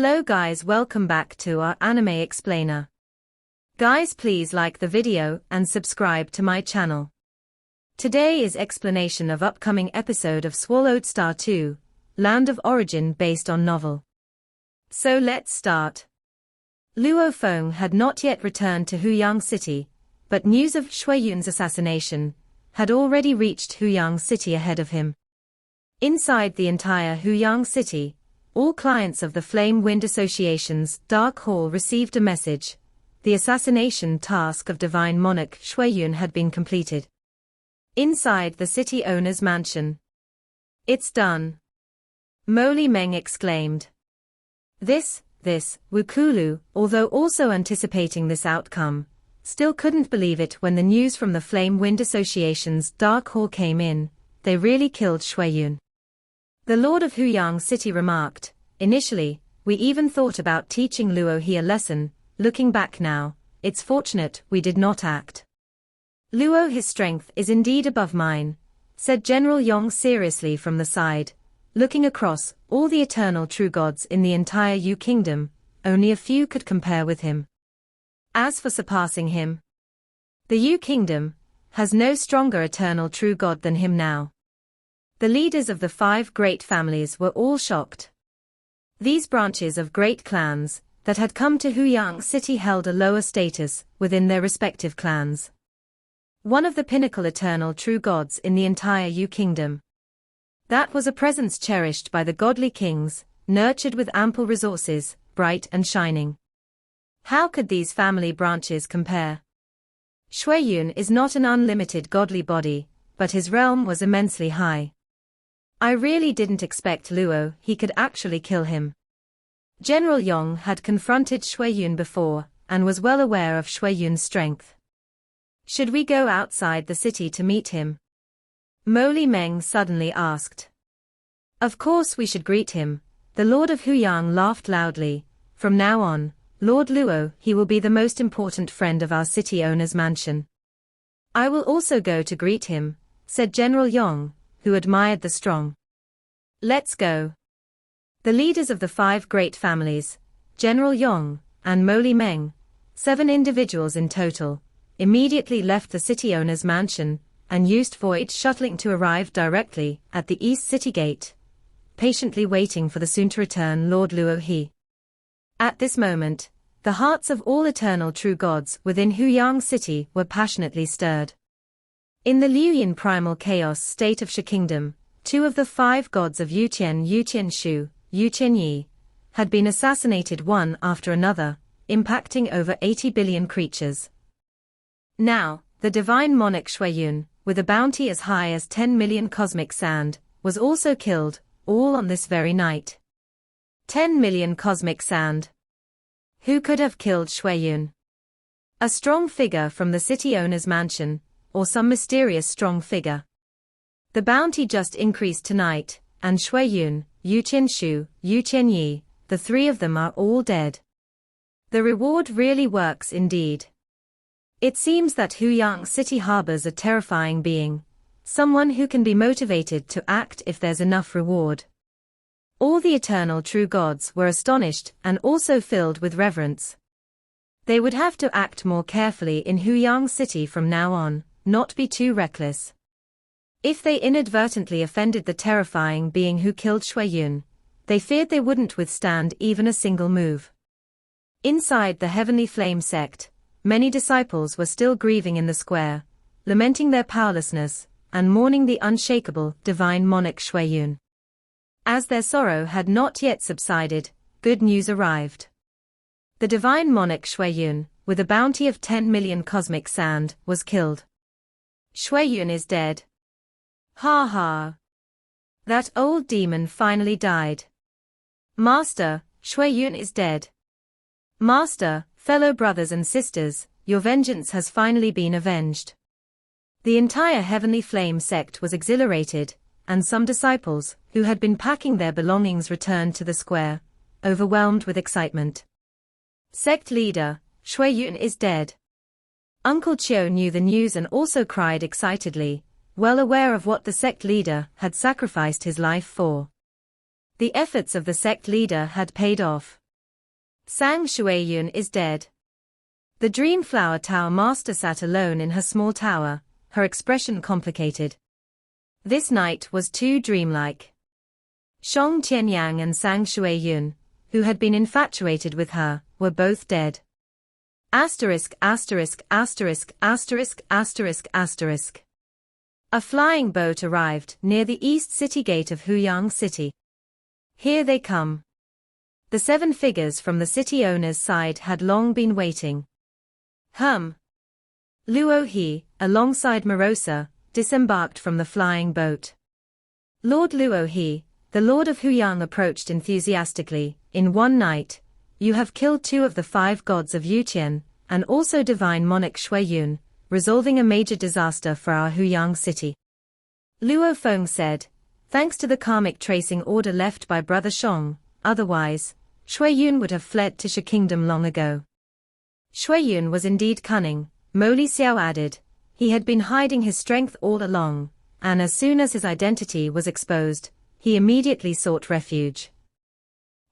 Hello guys, welcome back to our anime explainer. Guys, please like the video and subscribe to my channel. Today is explanation of upcoming episode of Swallowed Star 2, Land of Origin based on novel. So let's start. Luo Feng had not yet returned to Huyang City, but news of Shui Yun's assassination had already reached Huyang City ahead of him. Inside the entire Huyang City, all clients of the Flame Wind Association's Dark Hall received a message. The assassination task of Divine Monarch Shui Yun had been completed. Inside the city owner's mansion. It's done. Mo Li Meng exclaimed. This, Wu Kulu, although also anticipating this outcome, still couldn't believe it when the news from the Flame Wind Association's Dark Hall came in. They really killed Shui Yun. The Lord of Huyang City remarked, initially, we even thought about teaching Luo He a lesson. Looking back now, it's fortunate we did not act. Luo, his strength is indeed above mine, said General Yong seriously from the side, looking across all the eternal true gods in the entire Yu Kingdom, only a few could compare with him. As for surpassing him, the Yu Kingdom has no stronger eternal true god than him now. The leaders of the 5 great families were all shocked. These branches of great clans that had come to Huyang City held a lower status within their respective clans. One of the pinnacle eternal true gods in the entire Yu Kingdom. That was a presence cherished by the godly kings, nurtured with ample resources, bright and shining. How could these family branches compare? Shui Yun is not an unlimited godly body, but his realm was immensely high. I really didn't expect Luo He could actually kill him. General Yong had confronted Shui Yun before, and was well aware of Shui Yun's strength. Should we go outside the city to meet him? Mo Li Meng suddenly asked. Of course we should greet him. The Lord of Huyang laughed loudly. From now on, Lord Luo He will be the most important friend of our city owner's mansion. I will also go to greet him, said General Yong, who admired the strong. Let's go. The leaders of the 5 great families, General Yong, and Mo Li Meng, 7 individuals in total, immediately left the city owner's mansion, and used void shuttling to arrive directly at the East City Gate, patiently waiting for the soon-to-return Lord Luo He. At this moment, the hearts of all eternal true gods within Huyang City were passionately stirred. In the Liuyin primal chaos state of Shi Kingdom, 2 of the 5 gods of Yuqian Shu, Yuqian Yi, had been assassinated one after another, impacting over 80 billion creatures. Now, the divine monarch Shui Yun, with a bounty as high as 10 million cosmic sand, was also killed, all on this very night. 10 million cosmic sand. Who could have killed Shui Yun? A strong figure from the city owner's mansion, or some mysterious strong figure. The bounty just increased tonight, and Shui Yun, Yuqian Shu, Yuqian Yi, the 3 of them are all dead. The reward really works indeed. It seems that Huyang City harbors a terrifying being, someone who can be motivated to act if there's enough reward. All the eternal true gods were astonished and also filled with reverence. They would have to act more carefully in Huyang City from now on, not be too reckless. If they inadvertently offended the terrifying being who killed Shui Yun, they feared they wouldn't withstand even a single move. Inside the Heavenly Flame sect, many disciples were still grieving in the square, lamenting their powerlessness, and mourning the unshakable divine monarch Shui Yun. As their sorrow had not yet subsided, good news arrived. The divine monarch Shui Yun, with a bounty of 10 million cosmic sand, was killed. Shui Yun is dead. Ha ha. That old demon finally died. Master, Shui Yun is dead. Master, fellow brothers and sisters, your vengeance has finally been avenged. The entire Heavenly Flame sect was exhilarated, and some disciples, who had been packing their belongings, returned to the square, overwhelmed with excitement. Sect leader, Shui Yun is dead. Uncle Chiu knew the news and also cried excitedly, well aware of what the sect leader had sacrificed his life for. The efforts of the sect leader had paid off. Sang Shuiyun is dead. The Dream Flower Tower master sat alone in her small tower, her expression complicated. This night was too dreamlike. Shong Qianyang and Sang Shuiyun, who had been infatuated with her, were both dead. Asterisk asterisk asterisk asterisk asterisk asterisk. A flying boat arrived near the east city gate of Huyang City. Here they come. The 7 figures from the city owner's side had long been waiting. Luo He, alongside Morosa, disembarked from the flying boat. Lord Luo He, the Lord of Huyang, approached enthusiastically. In one night, you have killed 2 of the 5 gods of Yutian, and also divine monarch Shuiyun, resolving a major disaster for our Huyang city. Luo Feng said, thanks to the karmic tracing order left by Brother Shong, otherwise, Shuiyun would have fled to Shi Kingdom long ago. Shuiyun was indeed cunning, Mo Li Xiao added. He had been hiding his strength all along, and as soon as his identity was exposed, he immediately sought refuge.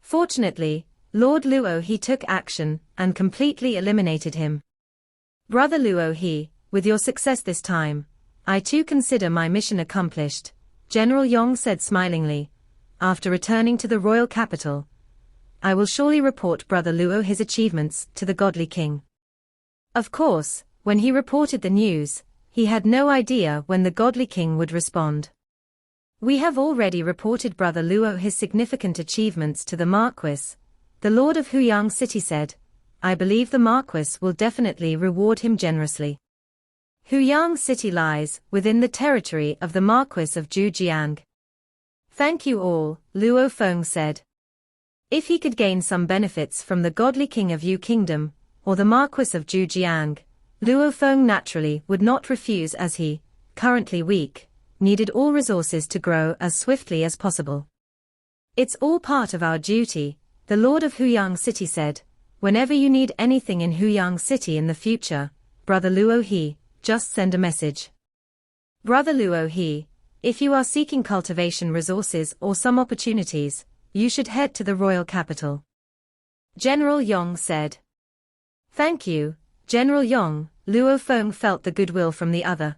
Fortunately, Lord Luo He took action and completely eliminated him. Brother Luo He, with your success this time, I too consider my mission accomplished, General Yong said smilingly. After returning to the royal capital, I will surely report Brother Luo his achievements to the godly king. Of course, when he reported the news, he had no idea when the godly king would respond. We have already reported Brother Luo his significant achievements to the Marquis, the Lord of Huyang City said. I believe the Marquis will definitely reward him generously. Huyang City lies within the territory of the Marquis of Zhujiang. Thank you all, Luo Feng said. If he could gain some benefits from the godly king of Yu Kingdom, or the Marquis of Zhujiang, Luo Feng naturally would not refuse, as he, currently weak, needed all resources to grow as swiftly as possible. It's all part of our duty, the Lord of Huyang City said. Whenever you need anything in Huyang City in the future, Brother Luo He, just send a message. Brother Luo He, if you are seeking cultivation resources or some opportunities, you should head to the royal capital. General Yong said. Thank you, General Yong. Luo Feng felt the goodwill from the other.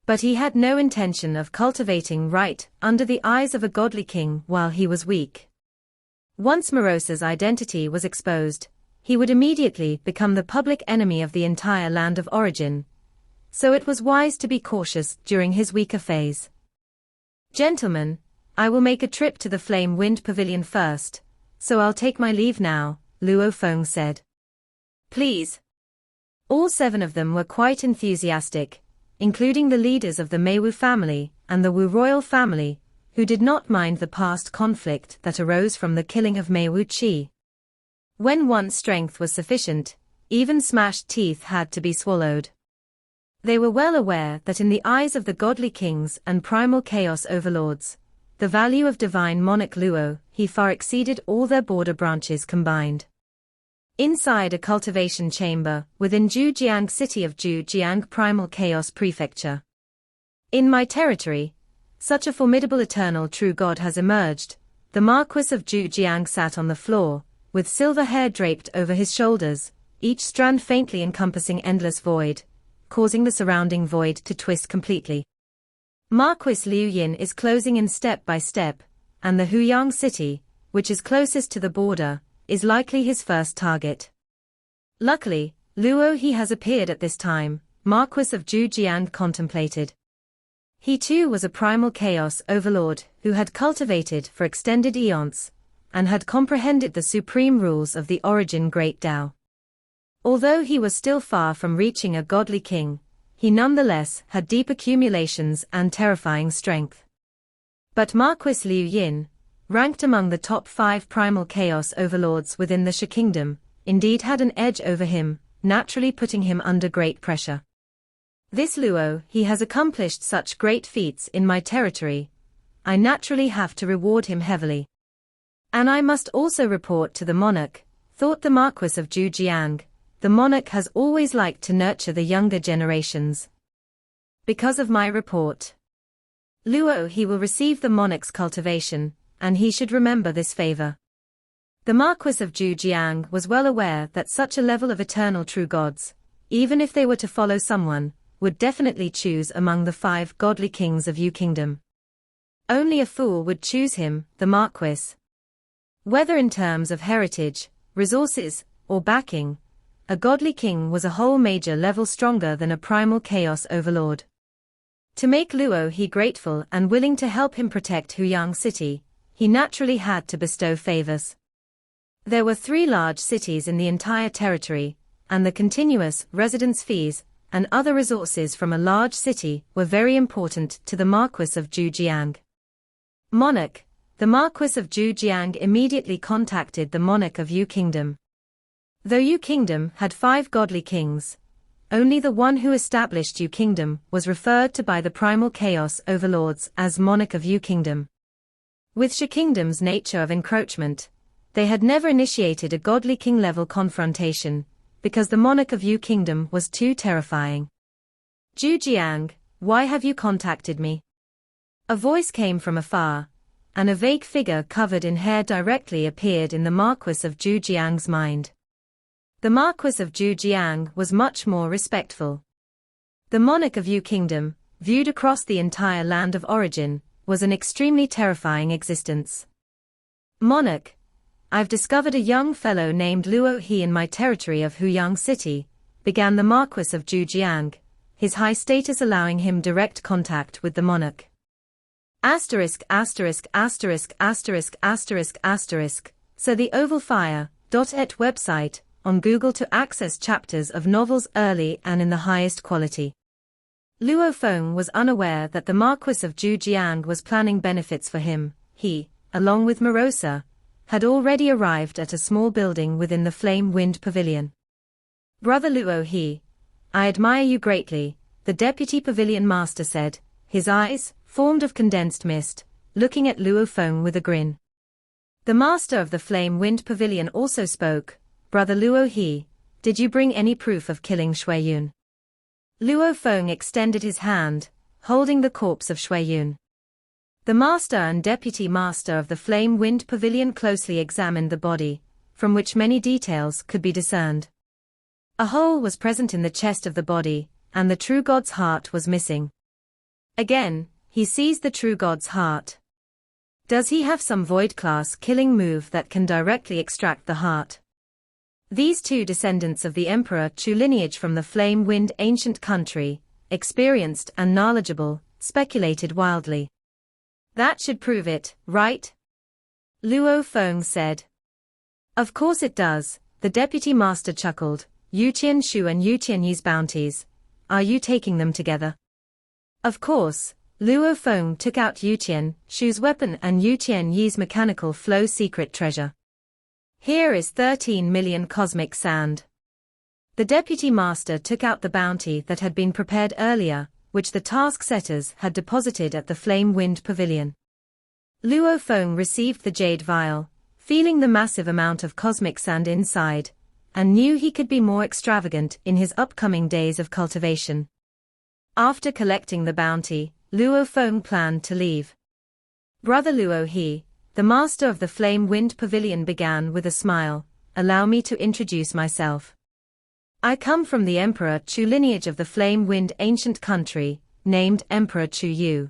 But he had no intention of cultivating right under the eyes of a godly king while he was weak. Once Morosa's identity was exposed, he would immediately become the public enemy of the entire land of origin, so it was wise to be cautious during his weaker phase. Gentlemen, I will make a trip to the Flame Wind Pavilion first, so I'll take my leave now, Luo Feng said. Please. All 7 of them were quite enthusiastic, including the leaders of the Meiwu family and the Wu royal family, who did not mind the past conflict that arose from the killing of Meiwu Qi. When one's strength was sufficient, even smashed teeth had to be swallowed. They were well aware that in the eyes of the godly kings and primal chaos overlords, the value of divine monarch Luo He far exceeded all their border branches combined. Inside a cultivation chamber within Zhujiang city of Zhujiang Primal Chaos Prefecture. In my territory, such a formidable eternal true god has emerged. The Marquis of Zhujiang sat on the floor, with silver hair draped over his shoulders, each strand faintly encompassing endless void, causing the surrounding void to twist completely. Marquis Liu Yin is closing in step by step, and the Huyang city, which is closest to the border, is likely his first target. Luckily, Luo He has appeared at this time, Marquis of Zhujiang contemplated. He too was a primal chaos overlord who had cultivated for extended eons, and had comprehended the supreme rules of the origin Great Tao. Although he was still far from reaching a godly king, he nonetheless had deep accumulations and terrifying strength. But Marquis Liu Yin, ranked among the top 5 primal chaos overlords within the Shi Kingdom, indeed had an edge over him, naturally putting him under great pressure. This Luo He has accomplished such great feats in my territory, I naturally have to reward him heavily. And I must also report to the monarch, thought the Marquis of Zhujiang. The monarch has always liked to nurture the younger generations. Because of my report, Luo He will receive the monarch's cultivation, and he should remember this favor. The Marquis of Zhujiang was well aware that such a level of eternal true gods, even if they were to follow someone, would definitely choose among the 5 godly kings of Yu Kingdom. Only a fool would choose him, the Marquis. Whether in terms of heritage, resources, or backing, a godly king was a whole major level stronger than a primal chaos overlord. To make Luo He grateful and willing to help him protect Huyang City, he naturally had to bestow favors. There were 3 large cities in the entire territory, and the continuous residence fees and other resources from a large city were very important to the Marquis of Zhujiang. Monarch. The Marquis of Zhujiang immediately contacted the monarch of Yu Kingdom. Though Yu Kingdom had 5 godly kings, only the one who established Yu Kingdom was referred to by the primal chaos overlords as monarch of Yu Kingdom. With Shi Kingdom's nature of encroachment, they had never initiated a godly king-level confrontation, because the monarch of Yu Kingdom was too terrifying. Zhujiang, why have you contacted me? A voice came from afar, and a vague figure covered in hair directly appeared in the Marquis of Zhujiang's mind. The Marquis of Zhujiang was much more respectful. The monarch of Yu Kingdom, viewed across the entire land of origin, was an extremely terrifying existence. Monarch, I've discovered a young fellow named Luo He in my territory of Huyang City, began the Marquis of Zhujiang, his high status allowing him direct contact with the monarch. So the Oval Fire.et website, on Google to access chapters of novels early and in the highest quality. Luo Feng was unaware that the Marquis of Zhujiang was planning benefits for him. He, along with Morosa, had already arrived at a small building within the Flame Wind Pavilion. Brother Luo He, I admire you greatly, the deputy pavilion master said, his eyes, formed of condensed mist, looking at Luo Feng with a grin. The master of the Flame Wind Pavilion also spoke, Brother Luo He, did you bring any proof of killing Shui Yun? Luo Feng extended his hand, holding the corpse of Shui Yun. The master and deputy master of the Flame Wind Pavilion closely examined the body, from which many details could be discerned. A hole was present in the chest of the body, and the true god's heart was missing. Again, he seized the true god's heart. Does he have some void-class killing move that can directly extract the heart? These 2 descendants of the Emperor Chu lineage from the Flame Wind ancient country, experienced and knowledgeable, speculated wildly. That should prove it, right? Luo Feng said. Of course it does, the deputy master chuckled. Yuqian Shu and Yuqian Yi's bounties. Are you taking them together? Of course, Luo Feng took out Yuqian Shu's weapon and Yuqian Yi's mechanical flow secret treasure. Here is 13 million cosmic sand. The deputy master took out the bounty that had been prepared earlier, which the task setters had deposited at the Flame Wind Pavilion. Luo Feng received the jade vial, feeling the massive amount of cosmic sand inside, and knew he could be more extravagant in his upcoming days of cultivation. After collecting the bounty, Luo Feng planned to leave. Brother Luo He, the master of the Flame Wind Pavilion, began with a smile, allow me to introduce myself. I come from the Emperor Chu lineage of the Flame Wind ancient country, named Emperor Chu Yu.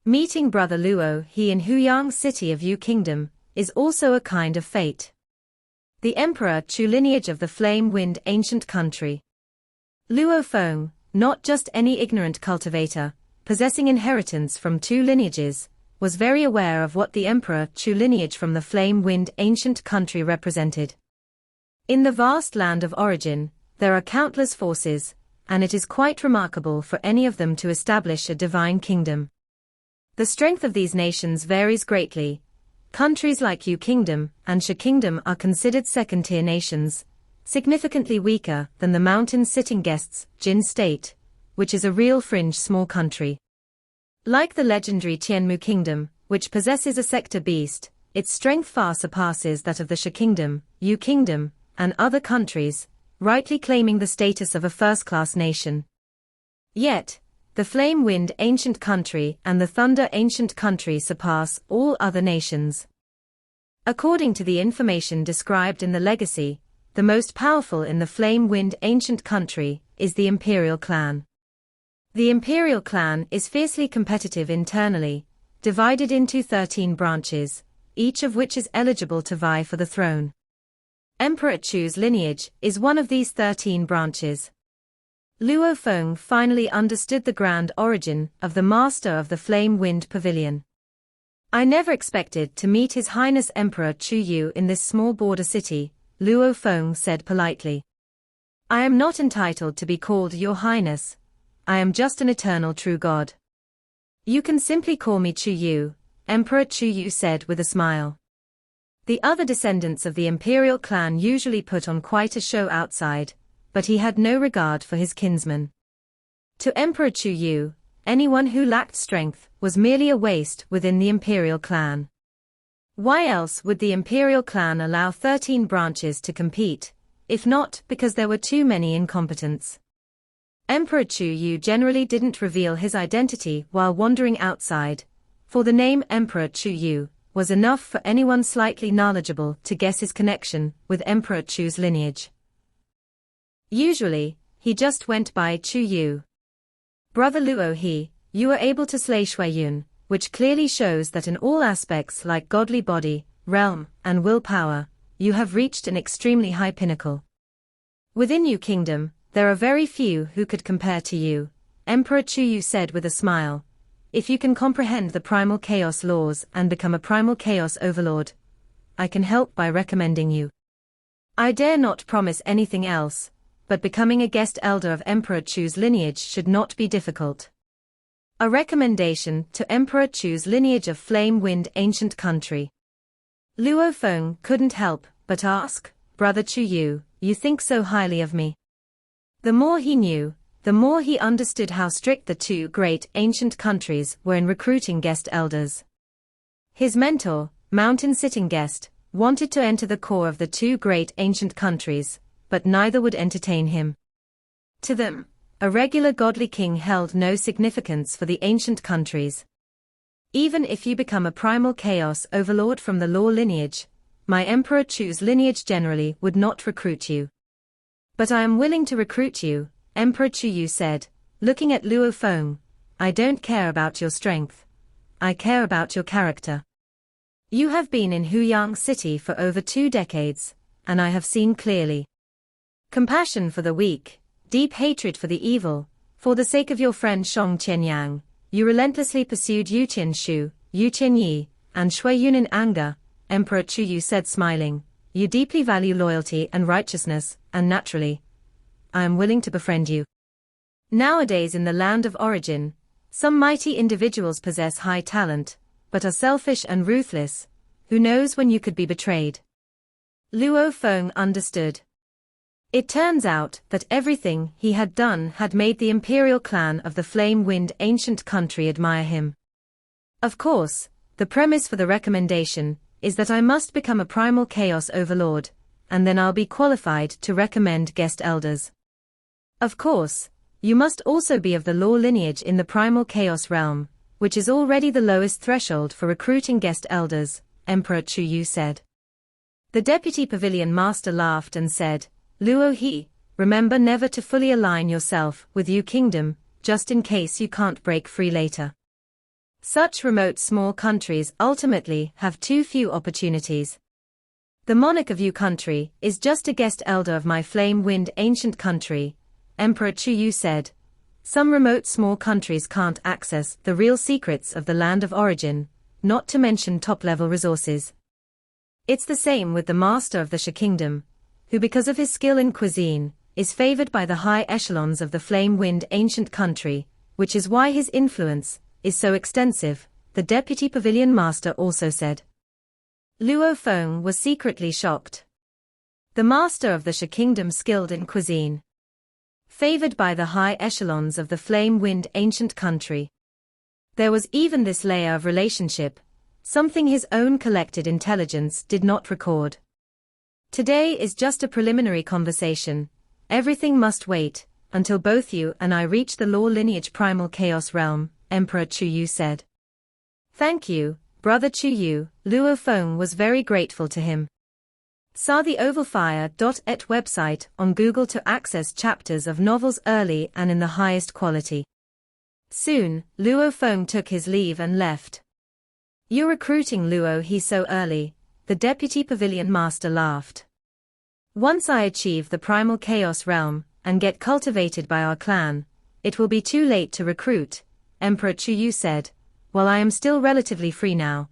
Meeting Brother Luo He in Huyang City of Yu Kingdom is also a kind of fate. The Emperor Chu lineage of the Flame Wind ancient country. Luo Feng, not just any ignorant cultivator, possessing inheritance from 2 lineages, was very aware of what the Emperor Chu lineage from the Flame Wind ancient country represented. In the vast land of origin, there are countless forces, and it is quite remarkable for any of them to establish a divine kingdom. The strength of these nations varies greatly. Countries like Yu Kingdom and Shi Kingdom are considered second-tier nations, significantly weaker than the mountain-sitting guests, Jin State, which is a real fringe small country. Like the legendary Tianmu Kingdom, which possesses a sector beast, its strength far surpasses that of the Shi Kingdom, Yu Kingdom, and other countries, rightly claiming the status of a first-class nation. Yet, the Flame Wind ancient country and the Thunder ancient country surpass all other nations. According to the information described in the legacy, the most powerful in the flame-wind ancient country is the imperial clan. The imperial clan is fiercely competitive internally, divided into 13 branches, each of which is eligible to vie for the throne. Emperor Chu's lineage is one of these 13 branches. Luo Feng finally understood the grand origin of the master of the flame-wind pavilion. I never expected to meet His Highness Emperor Chu Yu in this small border city, Luo Feng said politely. I am not entitled to be called Your Highness. I am just an eternal true God. You can simply call me Chu Yu, Emperor Chu Yu said with a smile. The other descendants of the imperial clan usually put on quite a show outside, but he had no regard for his kinsman. To Emperor Chu Yu, anyone who lacked strength was merely a waste within the imperial clan. Why else would the imperial clan allow 13 branches to compete, if not because there were too many incompetents? Emperor Chu Yu generally didn't reveal his identity while wandering outside, for the name Emperor Chu Yu was enough for anyone slightly knowledgeable to guess his connection with Emperor Chu's lineage. Usually, he just went by Chu Yu. Brother Luo He, you were able to slay Shui Yun, which clearly shows that in all aspects like godly body, realm, and willpower, you have reached an extremely high pinnacle. Within Yu Kingdom, there are very few who could compare to you, Emperor Chu Yu said with a smile. If you can comprehend the primal chaos laws and become a primal chaos overlord, I can help by recommending you. I dare not promise anything else, but becoming a guest elder of Emperor Chu's lineage should not be difficult. A recommendation to Emperor Chu's lineage of flame-wind ancient country. Luo Feng couldn't help but ask, Brother Chu Yu, you think so highly of me? The more he knew, the more he understood how strict the two great ancient countries were in recruiting guest elders. His mentor, Mountain Sitting Guest, wanted to enter the core of the two great ancient countries, but neither would entertain him. To them, a regular godly king held no significance for the ancient countries. Even if you become a primal chaos overlord from the law lineage, my Emperor Chu's lineage generally would not recruit you. But I am willing to recruit you, Emperor Chu Yu said, looking at Luo Feng. I don't care about your strength. I care about your character. You have been in Huyang City for over 2 decades, and I have seen clearly. Compassion for the weak, deep hatred for the evil, for the sake of your friend Shong Qianyang, you relentlessly pursued Yu Qianshu, Yu Qianyi, and Shui Yun in anger, Emperor Chu Yu said smiling. You deeply value loyalty and righteousness, and naturally, I am willing to befriend you. Nowadays in the land of origin, some mighty individuals possess high talent, but are selfish and ruthless. Who knows when you could be betrayed? Luo Feng understood. It turns out that everything he had done had made the imperial clan of the flame-wind ancient country admire him. Of course, the premise for the recommendation is that I must become a primal chaos overlord, and then I'll be qualified to recommend guest elders. Of course, you must also be of the law lineage in the primal chaos realm, which is already the lowest threshold for recruiting guest elders, Emperor Chu Yu said. The deputy pavilion master laughed and said, Luo He, remember never to fully align yourself with Yu Kingdom, just in case you can't break free later. Such remote small countries ultimately have too few opportunities. The monarch of Yu country is just a guest elder of my flame-wind ancient country, Emperor Chu Yu said. Some remote small countries can't access the real secrets of the land of origin, not to mention top-level resources. It's the same with the master of the Shi Kingdom, who because of his skill in cuisine, is favored by the high echelons of the flame-wind ancient country, which is why his influence is so extensive, the deputy pavilion master also said. Luo Feng was secretly shocked. The master of the Shi Kingdom skilled in cuisine, favored by the high echelons of the flame-wind ancient country. There was even this layer of relationship, something his own collected intelligence did not record. Today is just a preliminary conversation. Everything must wait until both you and I reach the law lineage primal chaos realm, Emperor Chu Yu said. Thank you, brother Chu Yu, Luo Feng was very grateful to him. Saw the ovalfire.et website on Google to access chapters of novels early and in the highest quality. Soon, Luo Feng took his leave and left. "You're recruiting Luo he so early," the deputy pavilion master laughed. "Once I achieve the primal chaos realm, and get cultivated by our clan, it will be too late to recruit," Emperor Chu Yu said. "While I am still relatively free now,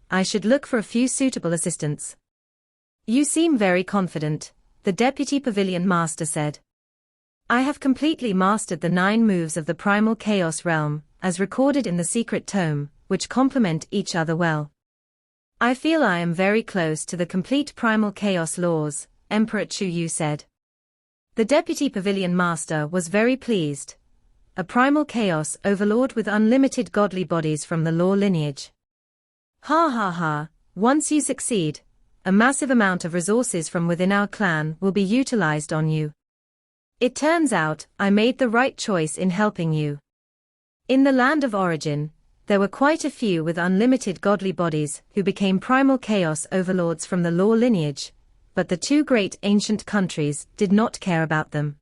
I should look for a few suitable assistants." "You seem very confident," the deputy pavilion master said. "I have completely mastered the 9 moves of the primal chaos realm, as recorded in the secret tome, which complement each other well. I feel I am very close to the complete primal chaos laws," Emperor Chu Yu said. The deputy pavilion master was very pleased. A primal chaos overlord with unlimited godly bodies from the law lineage. "Ha ha ha, once you succeed, a massive amount of resources from within our clan will be utilized on you. It turns out I made the right choice in helping you." In the land of origin, there were quite a few with unlimited godly bodies who became primal chaos overlords from the law lineage, but the 2 great ancient countries did not care about them.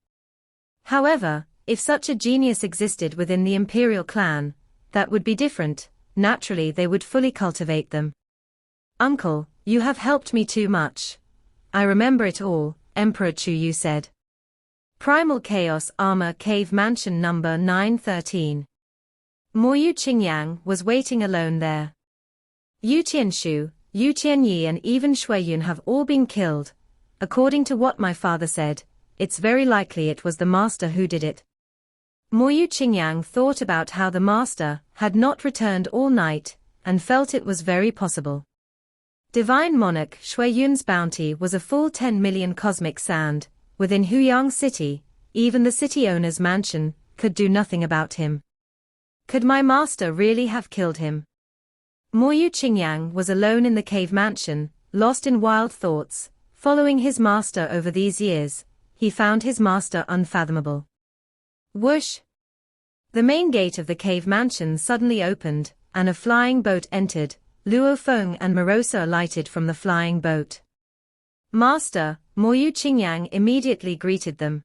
However, if such a genius existed within the imperial clan, that would be different. Naturally they would fully cultivate them. "Uncle, you have helped me too much. I remember it all," Emperor Chu Yu said. Primal Chaos Armor Cave Mansion number 913. Moyu Qingyang was waiting alone there. Yu Qianshu, Yu Qianyi and even Shuiyun have all been killed. According to what my father said, it's very likely it was the master who did it. Moyu Qingyang thought about how the master had not returned all night, and felt it was very possible. Divine Monarch Shuiyun's bounty was a full 10 million cosmic sand. Within Huyang City, even the city owner's mansion could do nothing about him. Could my master really have killed him? Moyu Qingyang was alone in the cave mansion, lost in wild thoughts. Following his master over these years, he found his master unfathomable. Whoosh! The main gate of the cave mansion suddenly opened, and a flying boat entered. Luo Feng and Morosa alighted from the flying boat. "Master," Moyu Qingyang immediately greeted them.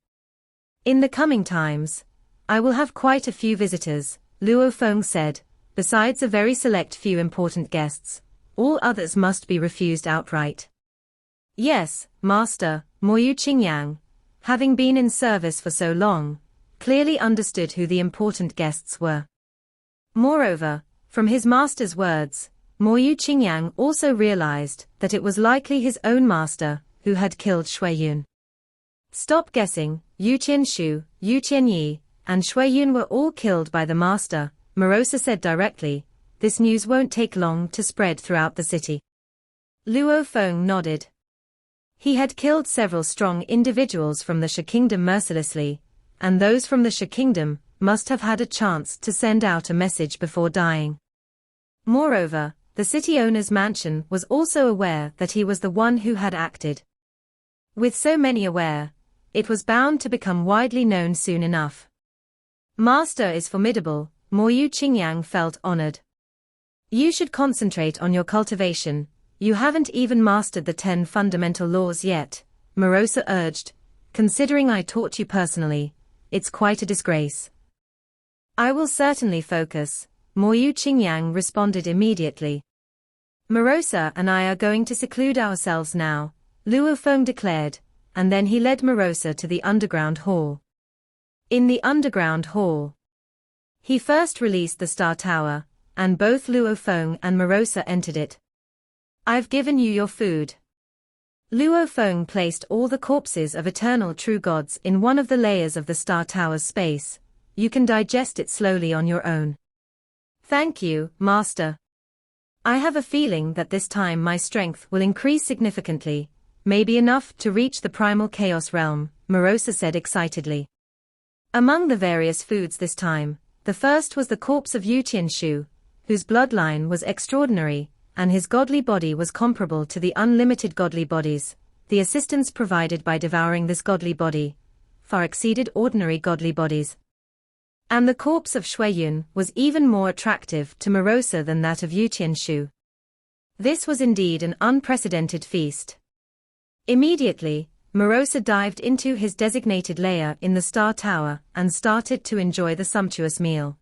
"In the coming times, I will have quite a few visitors," Luo Feng said. "Besides a very select few important guests, all others must be refused outright." "Yes, Master," Moyu Qingyang, having been in service for so long, clearly understood who the important guests were. Moreover, from his master's words, Moyu Qingyang also realized that it was likely his own master who had killed Shuiyun. "Stop guessing, Yu Qianshu, Yu Qianyi, and Shuiyun were all killed by the master," Morosa said directly. "This news won't take long to spread throughout the city." Luo Feng nodded. He had killed several strong individuals from the Shi Kingdom mercilessly, and those from the Shi Kingdom must have had a chance to send out a message before dying. Moreover, the city owner's mansion was also aware that he was the one who had acted. With so many aware, it was bound to become widely known soon enough. "Master is formidable," Moyu Qingyang felt honored. "You should concentrate on your cultivation. You haven't even mastered the 10 fundamental laws yet," Morosa urged. "Considering I taught you personally, it's quite a disgrace." "I will certainly focus," Moyu Qingyang responded immediately. "Morosa and I are going to seclude ourselves now," Luo Feng declared, and then he led Morosa to the underground hall. In the underground hall, he first released the Star Tower, and both Luo Feng and Morosa entered it. "I've given you your food." Luo Feng placed all the corpses of eternal true gods in one of the layers of the Star Tower's space. "You can digest it slowly on your own." "Thank you, Master. I have a feeling that this time my strength will increase significantly, maybe enough to reach the primal chaos realm," Morosa said excitedly. Among the various foods this time, the first was the corpse of Yu Qianshu, whose bloodline was extraordinary, and his godly body was comparable to the unlimited godly bodies. The assistance provided by devouring this godly body far exceeded ordinary godly bodies. And the corpse of Shuiyun was even more attractive to Morosa than that of Yu Qianshu. This was indeed an unprecedented feast. Immediately, Morosa dived into his designated lair in the Star Tower and started to enjoy the sumptuous meal.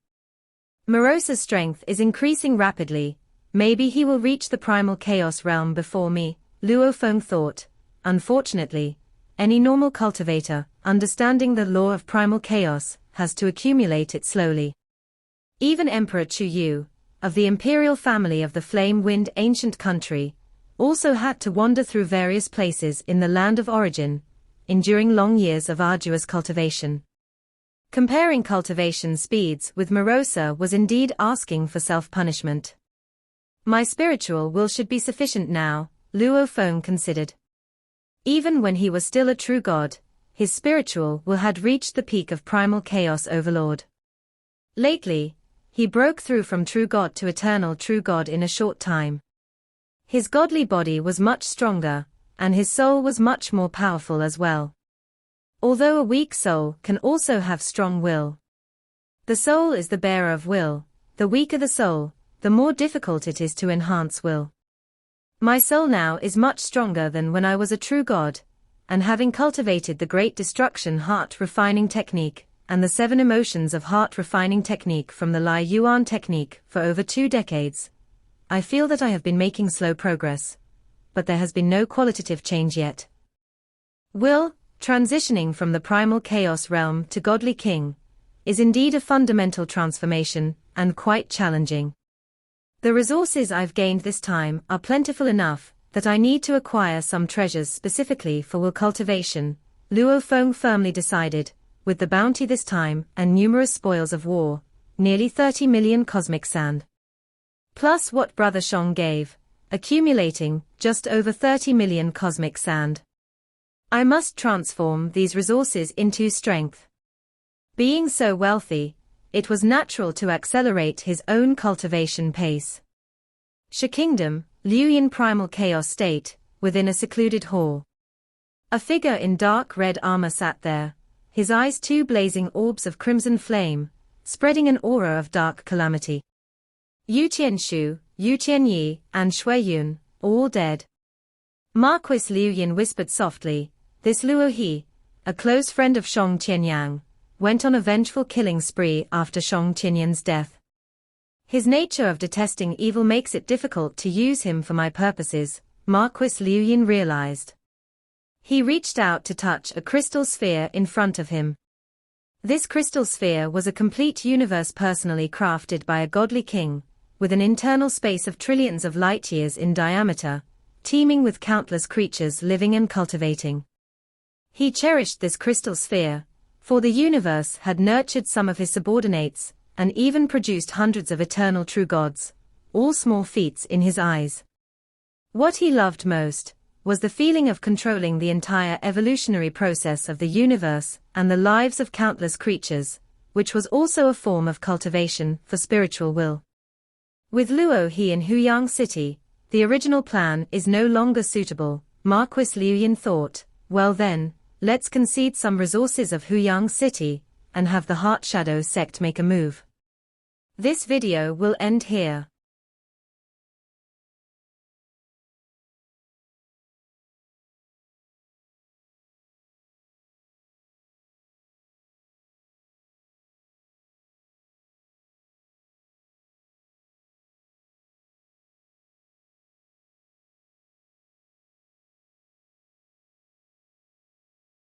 Morosa's strength is increasing rapidly. Maybe he will reach the primal chaos realm before me, Luo Feng thought. Unfortunately, any normal cultivator, understanding the law of primal chaos, has to accumulate it slowly. Even Emperor Chu Yu, of the imperial family of the Flame-Wind ancient country, also had to wander through various places in the land of origin, enduring long years of arduous cultivation. Comparing cultivation speeds with Morosa was indeed asking for self-punishment. My spiritual will should be sufficient now, Luo Feng considered. Even when he was still a true god, his spiritual will had reached the peak of primal chaos overlord. Lately, he broke through from true god to eternal true god in a short time. His godly body was much stronger, and his soul was much more powerful as well. Although a weak soul can also have strong will. The soul is the bearer of will. The weaker the soul, the more difficult it is to enhance will. My soul now is much stronger than when I was a true god, and having cultivated the great destruction heart refining technique, and the 7 emotions of heart refining technique from the Lai Yuan technique for over 2 decades, I feel that I have been making slow progress, but there has been no qualitative change yet. Will, transitioning from the primal chaos realm to godly king, is indeed a fundamental transformation, and quite challenging. The resources I've gained this time are plentiful enough that I need to acquire some treasures specifically for will cultivation, Luo Feng firmly decided, with the bounty this time and numerous spoils of war, nearly 30 million cosmic sand. Plus what Brother Shong gave, accumulating just over 30 million cosmic sand. I must transform these resources into strength. Being so wealthy, it was natural to accelerate his own cultivation pace. Shi Kingdom, Liuyan primal chaos state, within a secluded hall. A figure in dark red armor sat there, his eyes 2 blazing orbs of crimson flame, spreading an aura of dark calamity. Yu Qianshu, Yu Qianyi, and Shui Yun, all dead. Marquis Liu Yin whispered softly, this Luo He, a close friend of Shong Qianyang, went on a vengeful killing spree after Shong Qianyan's death. His nature of detesting evil makes it difficult to use him for my purposes, Marquis Liu Yin realized. He reached out to touch a crystal sphere in front of him. This crystal sphere was a complete universe personally crafted by a godly king, with an internal space of trillions of light years in diameter, teeming with countless creatures living and cultivating. He cherished this crystal sphere, for the universe had nurtured some of his subordinates, and even produced hundreds of eternal true gods, all small feats in his eyes. What he loved most was the feeling of controlling the entire evolutionary process of the universe and the lives of countless creatures, which was also a form of cultivation for spiritual will. With Luo He in Huyang City, the original plan is no longer suitable, Marquis Liu Yin thought. Well then, let's concede some resources of Huyang City, and have the Heart Shadow sect make a move. This video will end here.